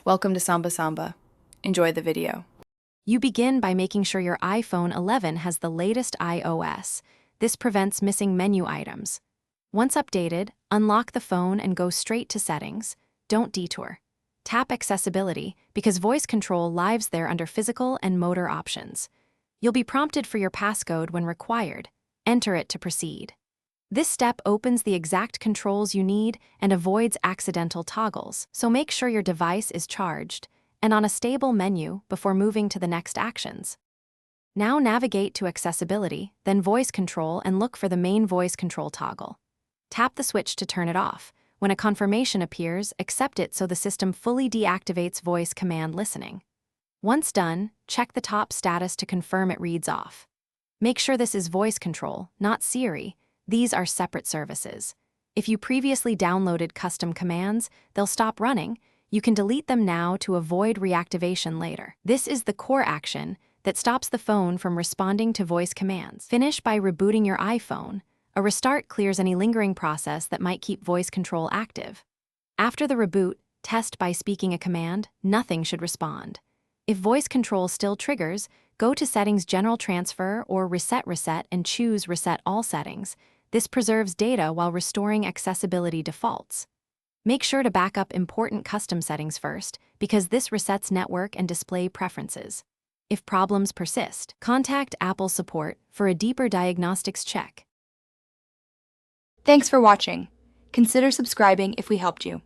Welcome to Samba Samba. Enjoy the video. You begin by making sure your iPhone 11 has the latest iOS. This prevents missing menu items. Once updated, unlock the phone and go straight to Settings. Don't detour. Tap Accessibility, because voice control lives there under physical and motor options. You'll be prompted for your passcode when required. Enter it to proceed. This step opens the exact controls you need and avoids accidental toggles, so make sure your device is charged and on a stable menu before moving to the next actions. Now navigate to Accessibility, then Voice Control, and look for the main voice control toggle. Tap the switch to turn it off. When a confirmation appears, accept it so the system fully deactivates voice command listening. Once done, check the top status to confirm it reads off. Make sure this is voice control, not Siri. These are separate services. If you previously downloaded custom commands, they'll stop running. You can delete them now to avoid reactivation later. This is the core action that stops the phone from responding to voice commands. Finish by rebooting your iPhone. A restart clears any lingering process that might keep voice control active. After the reboot, test by speaking a command. Nothing should respond. If voice control still triggers, go to Settings, General Transfer, or Reset and choose Reset All Settings. This preserves data while restoring accessibility defaults. Make sure to back up important custom settings first, because this resets network and display preferences. If problems persist, contact Apple support for a deeper diagnostics check. Thanks for watching. Consider subscribing if we helped you.